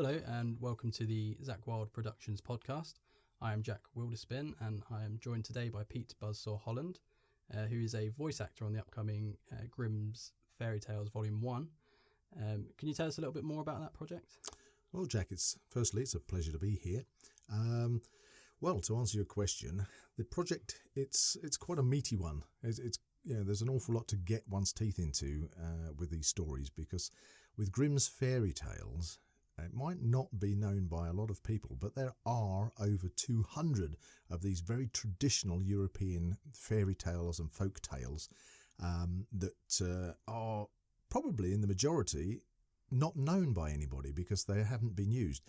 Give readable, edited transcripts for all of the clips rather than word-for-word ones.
Hello and welcome to the Zak Wylde Productions podcast. I am Zak Wylde and I am joined today by Pete Buzzsaw Holland, who is a voice actor on the upcoming Grimm's Fairy Tales Volume 1. Can you tell us a little bit more about that project? Well, Jack, it's a pleasure to be here. Well, to answer your question, the project it's quite a meaty one. There's an awful lot to get one's teeth into with these stories, because with Grimm's Fairy Tales, it might not be known by a lot of people, but there are over 200 of these very traditional European fairy tales and folk tales that are probably in the majority not known by anybody because they haven't been used.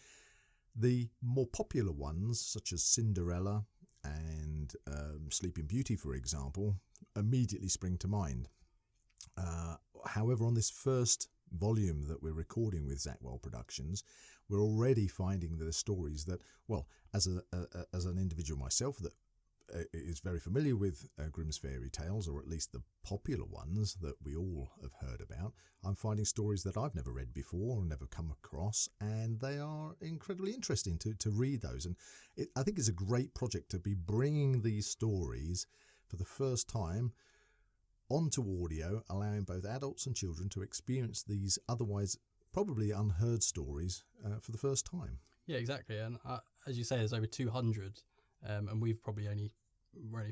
The more popular ones, such as Cinderella and Sleeping Beauty, for example, immediately spring to mind. However, on this first volume that we're recording with Zak Wylde Productions, we're already finding the stories that, well, as an individual myself that is very familiar with Grimm's Fairy Tales, or at least the popular ones that we all have heard about, I'm finding stories that I've never read before or never come across, and they are incredibly interesting to read those. And I think it's a great project to be bringing these stories for the first time onto audio, allowing both adults and children to experience these otherwise probably unheard stories for the first time. Yeah, exactly. And as you say, there's over 200, and we're only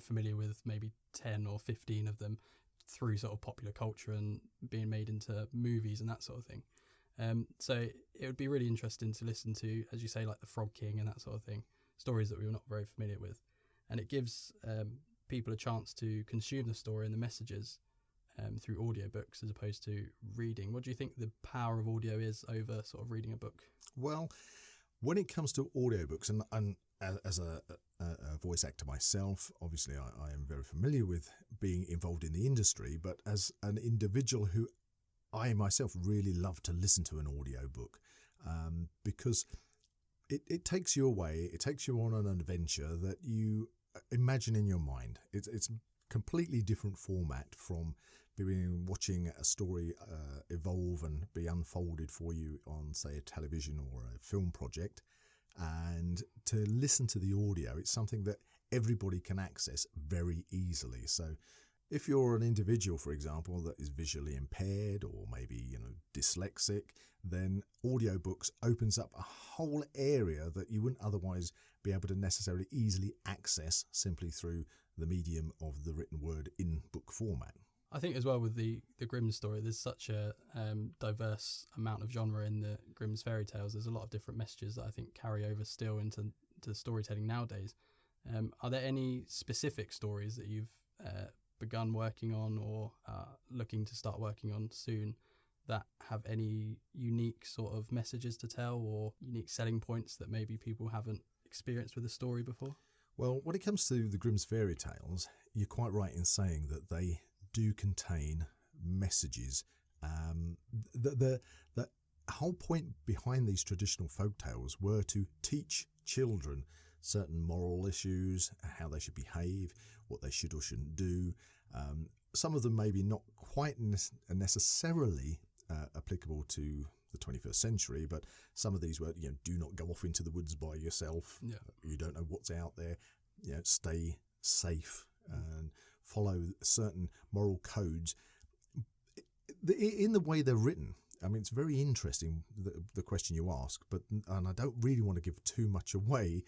familiar with maybe 10 or 15 of them through sort of popular culture and being made into movies and that sort of thing. So it would be really interesting to listen to, as you say, like the Frog King and that sort of thing, stories that we were not very familiar with. And it gives people a chance to consume the story and the messages through audiobooks as opposed to reading. What do you think the power of audio is over sort of reading a book? Well, when it comes to audiobooks, and as a voice actor myself, obviously I am very familiar with being involved in the industry, but as an individual who I myself really love to listen to an audiobook because it takes you away, it takes you on an adventure that you imagine in your mind. It's completely different format from watching a story evolve and be unfolded for you on, say, a television or a film project. And to listen to the audio, it's something that everybody can access very easily. So if you're an individual, for example, that is visually impaired or maybe dyslexic, then audiobooks opens up a whole area that you wouldn't otherwise be able to necessarily easily access simply through the medium of the written word in book format. I think as well with the Grimm story, there's such a diverse amount of genre in the Grimm's Fairy Tales. There's a lot of different messages that I think carry over still into storytelling nowadays. Are there any specific stories that you've begun working on or looking to start working on soon that have any unique sort of messages to tell or unique selling points that maybe people haven't experienced with a story before? Well, when it comes to the Grimm's Fairy Tales, you're quite right in saying that they do contain messages. The whole point behind these traditional folk tales were to teach children certain moral issues, how they should behave, what they should or shouldn't do. Some of them maybe not quite necessarily applicable to the 21st century, but some of these were, do not go off into the woods by yourself. Yeah. You don't know what's out there. Stay safe and follow certain moral codes. In the way they're written, I mean, it's very interesting, the question you ask, and I don't really want to give too much away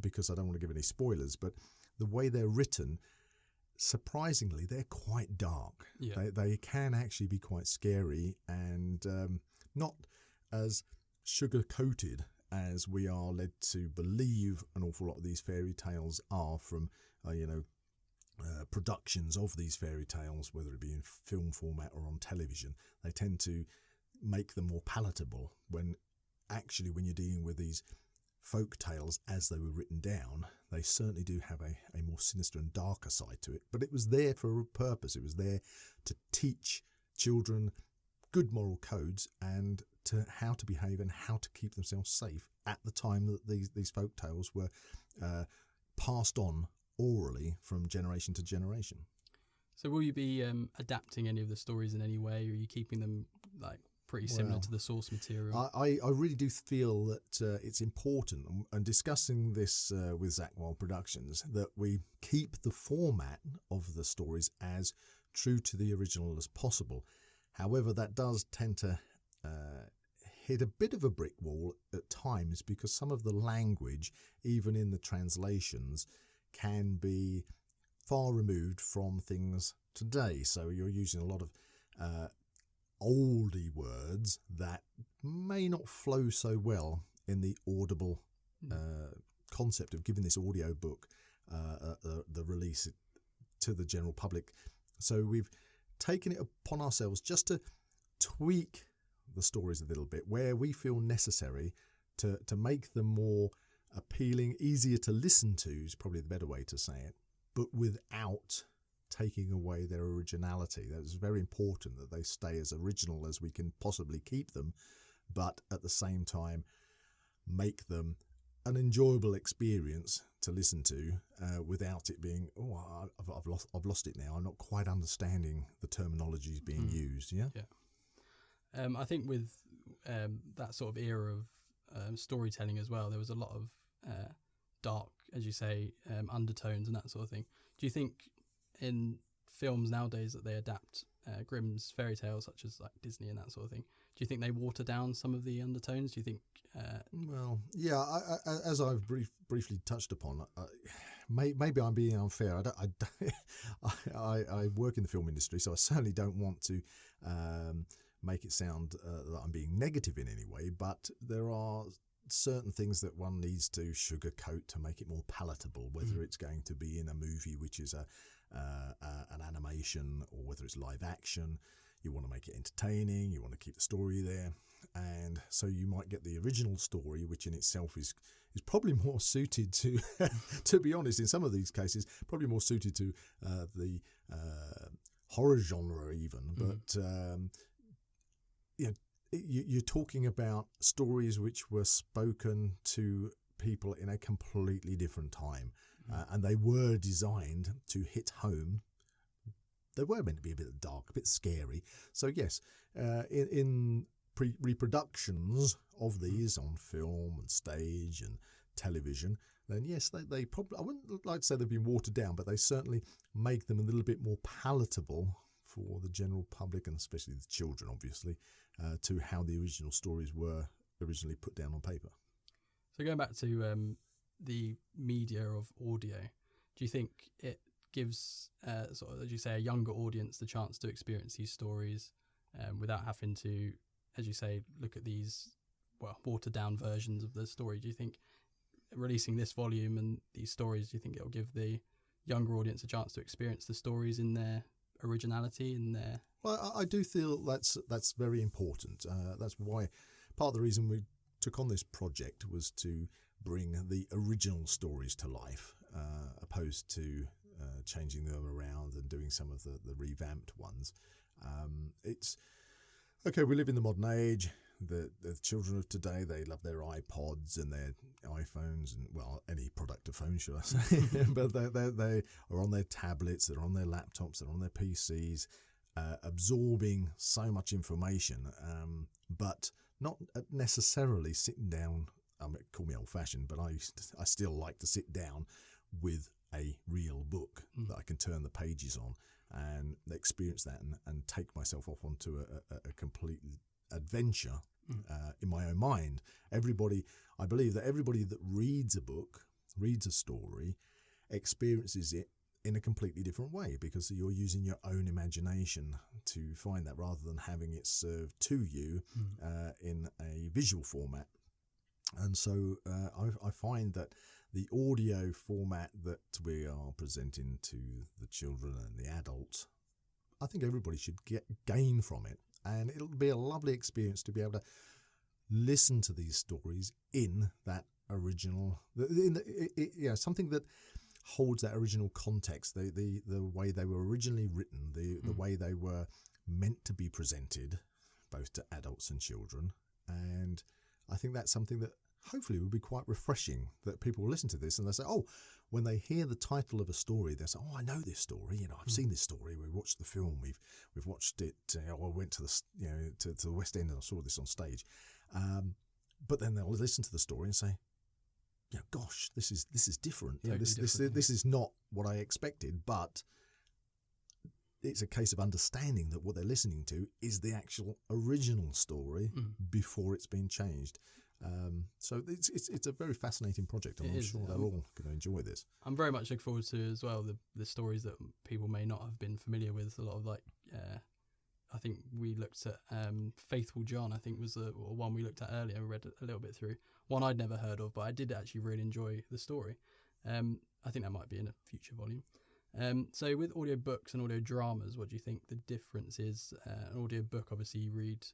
because I don't want to give any spoilers, but the way they're written, surprisingly, they're quite dark. Yeah. They can actually be quite scary and not as sugar-coated as we are led to believe an awful lot of these fairy tales are from, productions of these fairy tales, whether it be in film format or on television. They tend to make them more palatable when actually when you're dealing with these folk tales as they were written down, they certainly do have a more sinister and darker side to it. But it was there for a purpose. It was there to teach children good moral codes and to how to behave and how to keep themselves safe at the time that these folk tales were passed on orally from generation to generation. So will you be adapting any of the stories in any way? Or are you keeping them like pretty similar to the source material. I really do feel that it's important, and discussing this with Zak Wylde Productions, that we keep the format of the stories as true to the original as possible. However, that does tend to hit a bit of a brick wall at times, because some of the language, even in the translations, can be far removed from things today. So you're using a lot of oldie words that may not flow so well in the audible concept of giving this audiobook the release to the general public. So we've taken it upon ourselves just to tweak the stories a little bit where we feel necessary to make them more appealing, easier to listen to is probably the better way to say it, but without taking away their originality. That's very important, that they stay as original as we can possibly keep them, but at the same time make them an enjoyable experience to listen to without it being, I've lost it now. I'm not quite understanding the terminologies being used. Yeah. I think with that sort of era of storytelling as well, there was a lot of dark, as you say, undertones and that sort of thing. Do you think in films nowadays that they adapt Grimm's fairy tales, such as like Disney and that sort of thing, do you think they water down some of the undertones? Do you think? Well, yeah, as I've briefly touched upon, maybe I'm being unfair. I work in the film industry, so I certainly don't want to make it sound that I'm being negative in any way, but there are certain things that one needs to sugarcoat to make it more palatable, whether it's going to be in a movie which is an animation, or whether it's live action. You want to make it entertaining, you want to keep the story there, and so you might get the original story, which in itself is probably more suited to to be honest, in some of these cases probably more suited to the horror genre even, but you're talking about stories which were spoken to people in a completely different time, and they were designed to hit home. They were meant to be a bit dark, a bit scary. So yes, in reproductions of these on film and stage and television, then yes, they probably, I wouldn't like to say they've been watered down, but they certainly make them a little bit more palatable for the general public, and especially the children, obviously, to how the original stories were originally put down on paper. So going back to the media of audio, do you think it gives, sort of, as you say, a younger audience the chance to experience these stories without having to, as you say, look at these watered down versions of the story? Do you think releasing this volume and these stories, do you think it'll give the younger audience a chance to experience the stories in their originality, in their... Well, I do feel that's very important. That's why part of the reason we took on this project was to bring the original stories to life, opposed to changing them around and doing some of the revamped ones. It's okay, we live in the modern age. The children of today, they love their iPods and their iPhones, and well, any product of phone, should I say. But they are on their tablets, they're on their laptops, they're on their PCs, absorbing so much information, but not necessarily sitting down. Call me old-fashioned, but I still like to sit down with a real book that I can turn the pages on and experience that and take myself off onto a complete adventure in my own mind. I believe that everybody that reads a book, reads a story, experiences it in a completely different way, because you're using your own imagination to find that, rather than having it served to you in a visual format. And so I find that the audio format that we are presenting to the children and the adults, I think everybody should gain from it. And it'll be a lovely experience to be able to listen to these stories in that original, something that holds that original context, the way they were originally written, the way they were meant to be presented, both to adults and children. And I think that's something that hopefully will be quite refreshing, that people will listen to this and they'll say, oh, when they hear the title of a story, they say, "Oh, I know this story. I've seen this story. We watched the film. We've watched it. I went to the to the West End and I saw this on stage." But then they'll listen to the story and say, "Gosh, this is different. Totally This is not what I expected." But it's a case of understanding that what they're listening to is the actual original story before it's been changed. So it's a very fascinating project, and I'm sure they're all going to enjoy this. I'm very much looking forward to as well the stories that people may not have been familiar with. A lot of I think we looked at Faithful John. I think was the one we looked at earlier. We read a little bit through. One I'd never heard of, but I did actually really enjoy the story. I think that might be in a future volume. So with audiobooks and audio dramas, what do you think the difference is? An audiobook, obviously you read,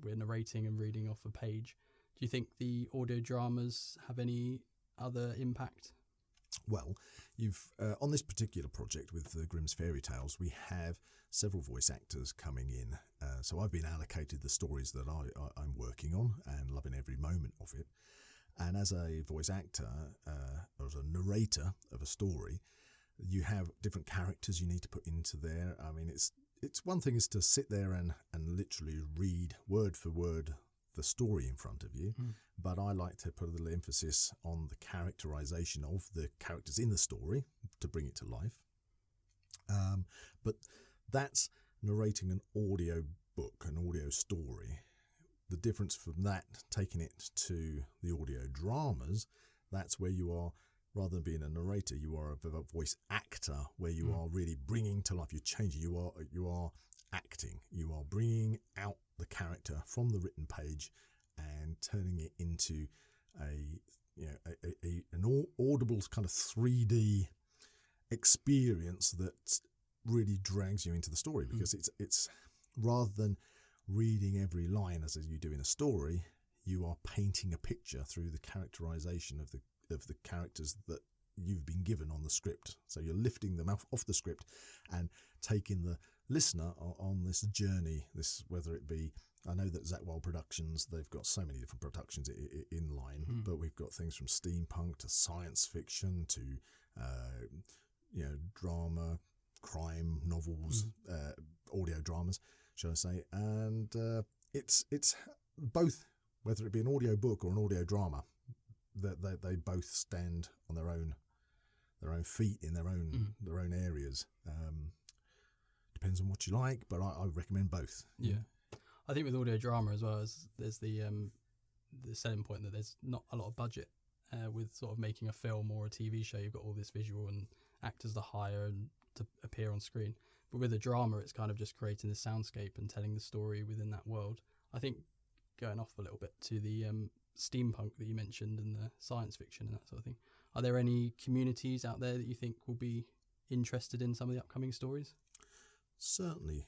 we're narrating and reading off a page. Do you think the audio dramas have any other impact? Well, you've on this particular project with the Grimm's Fairy Tales, we have several voice actors coming in. So I've been allocated the stories that I'm working on and loving every moment of it. And as a voice actor, or as a narrator of a story, you have different characters you need to put into there. I mean, it's one thing is to sit there and literally read word for word the story in front of you, but I like to put a little emphasis on the characterization of the characters in the story to bring it to life. But that's narrating an audio book, an audio story. The difference from that, taking it to the audio dramas, that's where you are, rather than being a narrator, you are a voice actor, where you are really bringing to life. You're changing. You are acting. You are bringing out the character from the written page and turning it into an audible kind of 3D experience that really drags you into the story, because it's rather than reading every line as you do in a story, you are painting a picture through the characterization of the characters that you've been given on the script. So you're lifting them off the script and taking the listener on this journey, whether it be, I know that Zak Wylde Productions, they've got so many different productions in line, but we've got things from steampunk to science fiction to drama, crime novels, audio dramas, shall I say, and it's both, whether it be an audio book or an audio drama, that they both stand on their own feet in their own areas. Depends on what you like, but I recommend both. Yeah, I think with audio drama as well, there's the selling point that there's not a lot of budget with sort of making a film or a TV show. You've got all this visual and actors to hire and to appear on screen. But with a drama, it's kind of just creating the soundscape and telling the story within that world. I think going off a little bit to the steampunk that you mentioned and the science fiction and that sort of thing, are there any communities out there that you think will be interested in some of the upcoming stories? Certainly.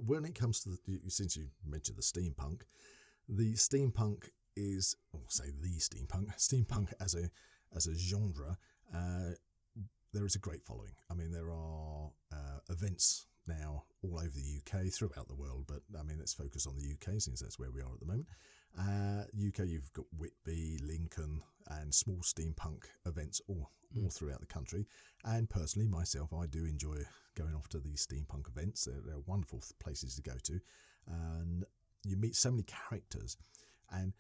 When it comes to since you mentioned the steampunk is, or say the steampunk as a genre, there is a great following. I mean, there are events now all over the UK, throughout the world, but I mean, let's focus on the UK since that's where we are at the moment. UK, you've got Whitby, Lincoln, and small steampunk events all throughout the country. And personally, myself, I do enjoy going off to these steampunk events. They're wonderful places to go to, and you meet so many characters, and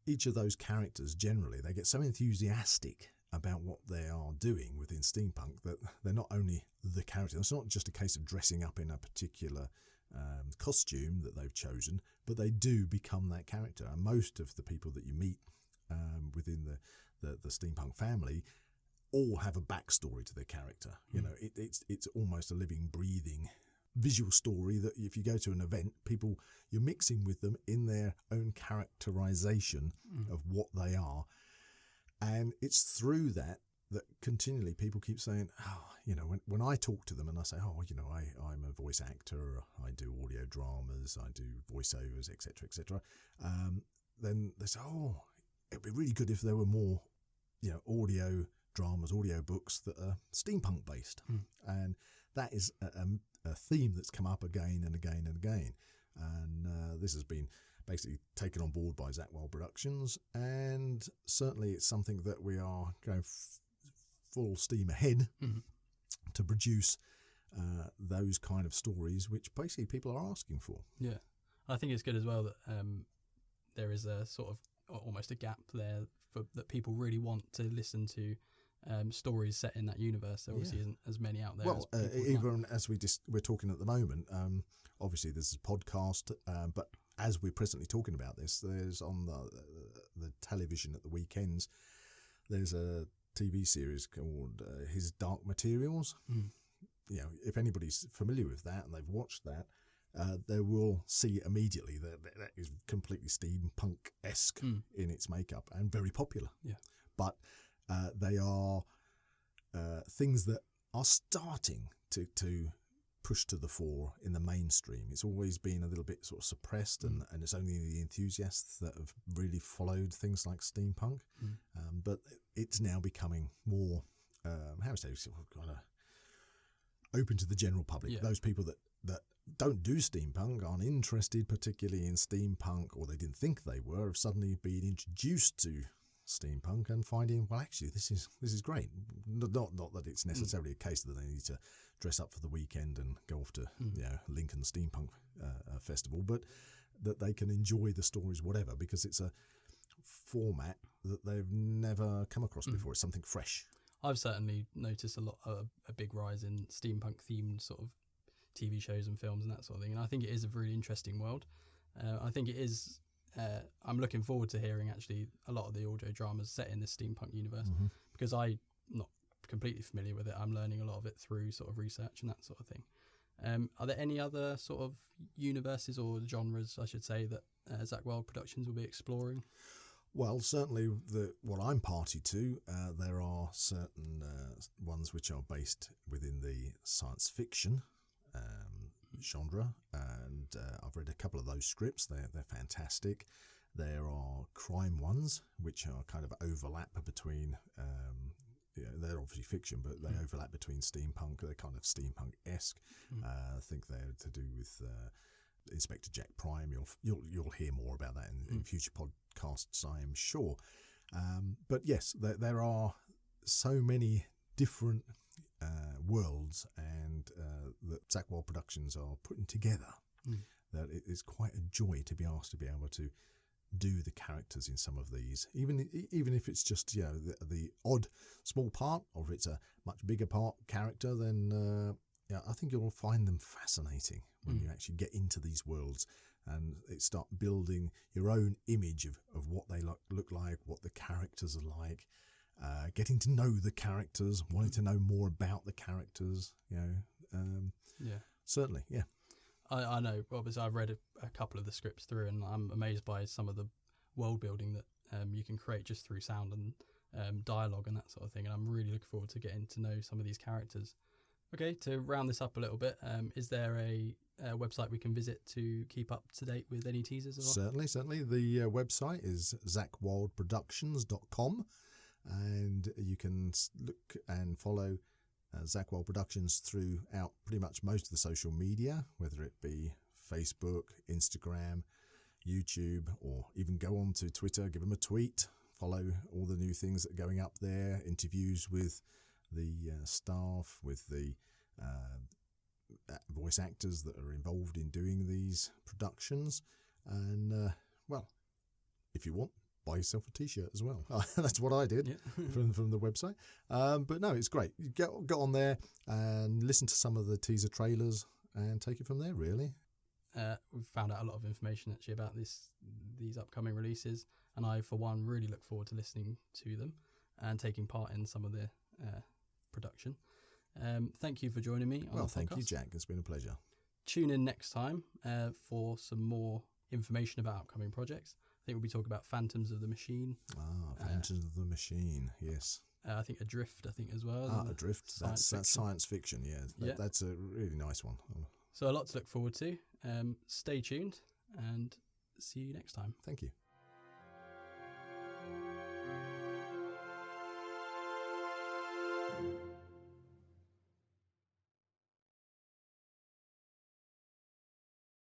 each of those characters, generally, they get so enthusiastic about what they are doing within steampunk that they're not only the character. It's not just a case of dressing up in a particular costume that they've chosen, but they do become that character. And most of the people that you meet within the steampunk family all have a backstory to their character. You know, it's almost a living, breathing visual story that if you go to an event, you're mixing with them in their own characterization of what they are. And it's through that continually people keep saying, when I talk to them and I say, I'm a voice actor, I do audio dramas, I do voiceovers, etc., then they say, it'd be really good if there were more, audio dramas, audio books that are steampunk based. And that is a theme that's come up again and again and again. And this has been basically taken on board by Zak Wylde Productions, and certainly it's something that we are going full steam ahead to produce those kind of stories, which basically people are asking for. Yeah, I think it's good as well that there is a sort of almost a gap there that people really want to listen to stories set in that universe. There obviously isn't as many out there. Well, even as we're talking at the moment, obviously there's a podcast, but as we're presently talking about this, there's on the television at the weekends, there's a TV series called His Dark Materials. You know, if anybody's familiar with that and they've watched that, they will see immediately that is completely steampunk-esque in its makeup and very popular. Yeah, but they are things that are starting to push to the fore in the mainstream. It's always been a little bit sort of suppressed, and it's only the enthusiasts that have really followed things like steampunk. But it's now becoming more, sort of kind of open to the general public. Those people that don't do steampunk, aren't interested particularly in steampunk, or they didn't think they were, have suddenly been introduced to steampunk and finding, well, actually this is great. Not that it's necessarily a case that they need to dress up for the weekend and go off to Lincoln Steampunk Festival, but that they can enjoy the stories whatever, because it's a format that they've never come across before. It's something fresh. I've certainly noticed a big rise in steampunk themed sort of TV shows and films and that sort of thing, and I think it is a really interesting world. I think it is. I'm looking forward to hearing actually a lot of the audio dramas set in this steampunk universe, because I'm not completely familiar with it. I'm learning a lot of it through sort of research and that sort of thing. Are there any other sort of universes or genres, I should say, that Zak Wylde Productions will be exploring? Well, certainly what I'm party to, there are certain ones which are based within the science fiction genre, and I've read a couple of those scripts. They're fantastic. There are crime ones which are kind of overlap between they're obviously fiction, but they overlap between steampunk. They're kind of steampunk-esque. I think they're to do with Inspector Jack Prime. You'll hear more about that in future podcasts, I am sure. But yes, there are so many different worlds and that Zak Wylde Productions are putting together that it is quite a joy to be asked to be able to do the characters in some of these, even if it's just the odd small part, or if it's a much bigger character, then I think you'll find them fascinating when you actually get into these worlds and start building your own image of what they look like, what the characters are like. Getting to know the characters, wanting to know more about the characters, certainly, yeah. I know, obviously I've read a couple of the scripts through, and I'm amazed by some of the world building that you can create just through sound and dialogue and that sort of thing, and I'm really looking forward to getting to know some of these characters. Okay, to round this up a little bit, is there a website we can visit to keep up to date with any teasers? Certainly. The website is zakwyldeproductions.com. And you can look and follow Zak Wylde Productions throughout pretty much most of the social media, whether it be Facebook, Instagram, YouTube, or even go on to Twitter, give them a tweet, follow all the new things that are going up there, interviews with the staff, with the voice actors that are involved in doing these productions. And, if you want, buy yourself a t-shirt as well. That's what I did from the website. But no, it's great. You get on there and listen to some of the teaser trailers and take it from there, really. We've found out a lot of information actually about these upcoming releases, and I, for one, really look forward to listening to them and taking part in some of the production. Thank you for joining me on the podcast. Thank you, Jack. It's been a pleasure. Tune in next time for some more information about upcoming projects. I think we'll be talking about Phantoms of the Machine. Phantoms of the Machine, yes. I think Adrift, as well. Adrift, that's science fiction, yeah. That's a really nice one. So a lot to look forward to. Stay tuned and see you next time. Thank you.